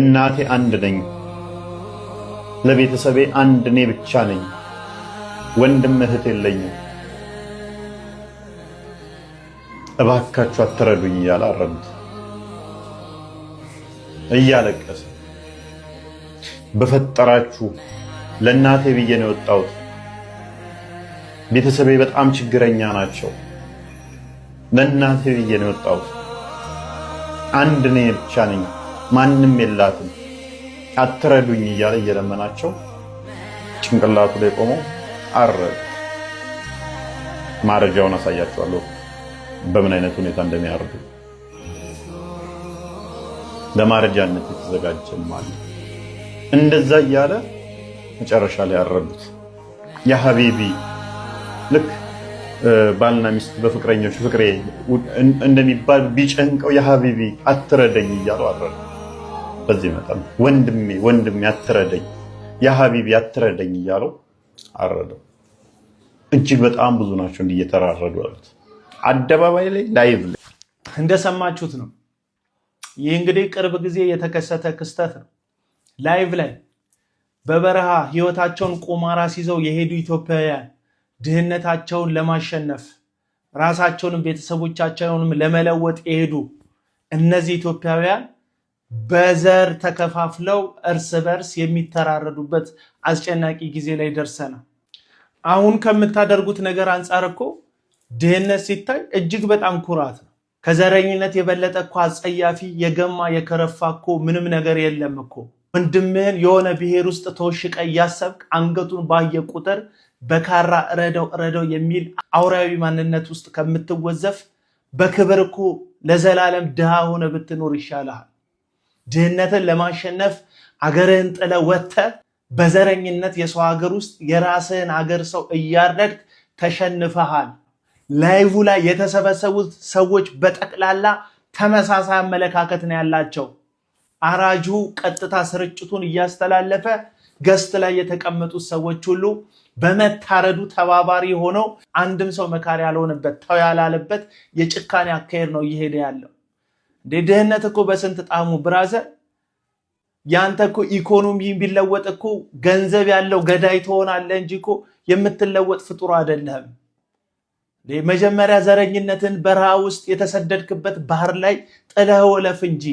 እናቴ አንድ ነኝ፣ ለቤተሰቤ አንድ እኔ ብቻ ነኝ፣ ወንድም እህት የለኝም፣ እባካችሁ አትረዱኝ እያለ አረዱት። እያለቀሰ በፈጠራችሁ ለእናቴ ብዬ ነው የወጣሁት፣ ቤተሰቤ በጣም ችግረኛ ናቸው፣ ለእናቴ ብዬ ነው የወጣሁት፣ አንድ እኔ ብቻ ነኝ፣ ማንም የላትም፣ አትረዱኝ እያለ እየለመናቸው ጭንቅላቱ ላይ ቆመው አረዱ። ማረጃውን አሳያችኋለሁ በምን አይነት ሁኔታ እንደሚያርዱ። ለማረጃነት የተዘጋጀም ማለት እንደዛ እያለ መጨረሻ ላይ ያረዱት። ያ ሀቢቢ ልክ ባልና ሚስት በፍቅረኞች ፍቅሬ እንደሚባል ቢጨንቀው ያ ሀቢቢ አትረደኝ እያሉ አረዱ። በዚህ መጠን ወንድሜ አትረደኝ፣ ያ ሀቢቢ አትረደኝ እያሉ አረደው። እጅግ በጣም ብዙ ናቸው እንዲህ እየተራረዱ ያሉት አደባባይ ላይ ላይቭ ላይ እንደሰማችሁት ነው። ይህ እንግዲህ ቅርብ ጊዜ የተከሰተ ክስተት ነው። ላይቭ ላይ በበረሃ ህይወታቸውን ቁማር ይዘው የሄዱ ኢትዮጵያውያን ድህነታቸውን ለማሸነፍ ራሳቸውንም ቤተሰቦቻቸውንም ለመለወጥ የሄዱ እነዚህ ኢትዮጵያውያን በዘር ተከፋፍለው እርስ በርስ የሚተራረዱበት አስጨናቂ ጊዜ ላይ ደርሰናል። አሁን ከምታደርጉት ነገር አንጻር እኮ ድህነት ሲታይ እጅግ በጣም ኩራት ነው። ከዘረኝነት የበለጠ እኮ አጸያፊ የገማ የከረፋ እኮ ምንም ነገር የለም እኮ። ወንድምህን የሆነ ብሔር ውስጥ ተወሽቀ እያሰብክ አንገቱን ባየ ቁጥር በካራ እረደው የሚል አውራዊ ማንነት ውስጥ ከምትወዘፍ በክብር እኮ ለዘላለም ድሃ ሆነ ብትኖር ይሻልሃል። ድህነትን ለማሸነፍ አገርህን ጥለ ወጥተህ በዘረኝነት የሰው ሀገር ውስጥ የራስህን ሀገር ሰው እያረድክ ተሸንፈሃል። ላይቭ ላይ የተሰበሰቡት ሰዎች በጠቅላላ ተመሳሳይ አመለካከት ነው ያላቸው። አራጁ ቀጥታ ስርጭቱን እያስተላለፈ ገስት ላይ የተቀመጡት ሰዎች ሁሉ በመታረዱ ተባባሪ ሆነው አንድም ሰው መካሪ ያልሆነበት ተው ያላለበት የጭካኔ አካሄድ ነው እየሄደ ያለው። ድህነት እኮ በስንት ጣሙ ብራዘር። ያንተ እኮ ኢኮኖሚ ቢለወጥ እኮ ገንዘብ ያለው ገዳይ ትሆናለህ እንጂ እኮ የምትለወጥ ፍጡር አይደለም። መጀመሪያ ዘረኝነትን በረሃ ውስጥ የተሰደድክበት ባህር ላይ ጥለህ ወለፍ እንጂ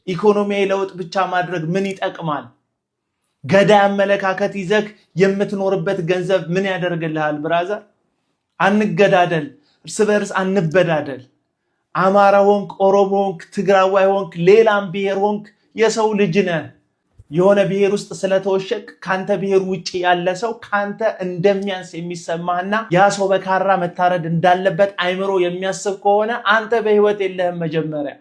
ኢኮኖሚያዊ ለውጥ ብቻ ማድረግ ምን ይጠቅማል? ገዳይ አመለካከት ይዘህ የምትኖርበት ገንዘብ ምን ያደርግልሃል? ብራዘር አንገዳደል፣ እርስ በርስ አንበዳደል። አማራ ሆንክ፣ ኦሮሞ ሆንክ፣ ትግራዋይ ሆንክ፣ ሌላም ብሔር ሆንክ የሰው ልጅ ነህ። የሆነ ብሔር ውስጥ ስለተወሸቅ ካንተ ብሔር ውጪ ያለ ሰው ካንተ እንደሚያንስ የሚሰማህና ያ ሰው በካራ መታረድ እንዳለበት አይምሮ የሚያስብ ከሆነ አንተ በህይወት የለህም። መጀመሪያ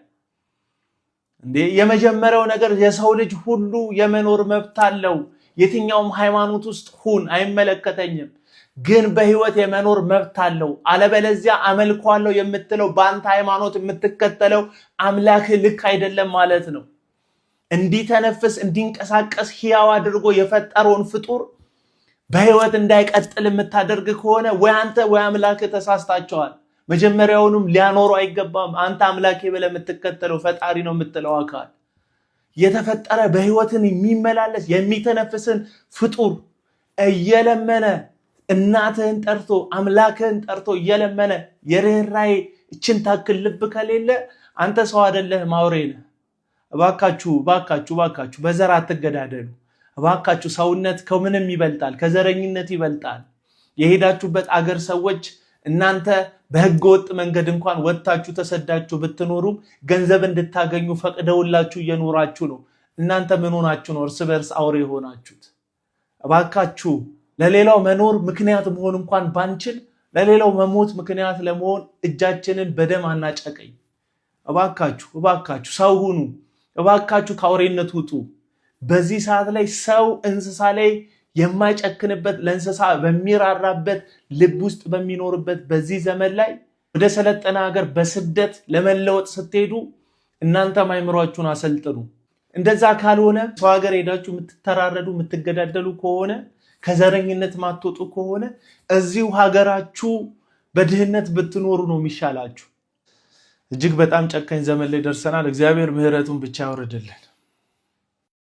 የመጀመሪያው ነገር የሰው ልጅ ሁሉ የመኖር መብት አለው። የትኛውም ሃይማኖት ውስጥ ሁን አይመለከተኝም፣ ግን በህይወት የመኖር መብት አለው። አለበለዚያ አመልኳለሁ የምትለው በአንተ ሃይማኖት የምትከተለው አምላክ ልክ አይደለም ማለት ነው። እንዲተነፍስ እንዲንቀሳቀስ ህያው አድርጎ የፈጠረውን ፍጡር በህይወት እንዳይቀጥል የምታደርግ ከሆነ ወይ አንተ ወይ አምላክ ተሳስታቸዋል። መጀመሪያውንም ሊያኖሩ አይገባም። አንተ አምላኬ ብለህ የምትከተለው ፈጣሪ ነው የምትለው አካል የተፈጠረ በህይወትን የሚመላለስ የሚተነፍስን ፍጡር እየለመነ እናትህን ጠርቶ አምላክህን ጠርቶ እየለመነ የርህራሄ እችን ታክል ልብ ከሌለ አንተ ሰው አይደለህም፣ አውሬ ነህ። እባካችሁ በዘር አትገዳደሉ። እባካችሁ ሰውነት ከምንም ይበልጣል፣ ከዘረኝነት ይበልጣል። የሄዳችሁበት አገር ሰዎች እናንተ በህገ ወጥ መንገድ እንኳን ወጥታችሁ ተሰዳችሁ ብትኖሩም ገንዘብ እንድታገኙ ፈቅደውላችሁ እየኖራችሁ ነው። እናንተ ምን ሆናችሁ ነው እርስ በርስ አውሬ የሆናችሁት? እባካችሁ ለሌላው መኖር ምክንያት መሆን እንኳን ባንችል ለሌላው መሞት ምክንያት ለመሆን እጃችንን በደም አናጨቀኝ። እባካችሁ ሰው ሁኑ። እባካችሁ ከአውሬነት ውጡ። በዚህ ሰዓት ላይ ሰው እንስሳ ላይ የማይጨክንበት ለእንስሳ በሚራራበት ልብ ውስጥ በሚኖርበት በዚህ ዘመን ላይ ወደ ሰለጠነ ሀገር በስደት ለመለወጥ ስትሄዱ እናንተም አይምሯችሁን አሰልጥኑ። እንደዛ ካልሆነ ሰው ሀገር ሄዳችሁ የምትተራረዱ የምትገዳደሉ ከሆነ ከዘረኝነት ማትወጡ ከሆነ እዚሁ ሀገራችሁ በድህነት ብትኖሩ ነው የሚሻላችሁ። እጅግ በጣም ጨካኝ ዘመን ላይ ደርሰናል። እግዚአብሔር ምህረቱን ብቻ ያወርድልን።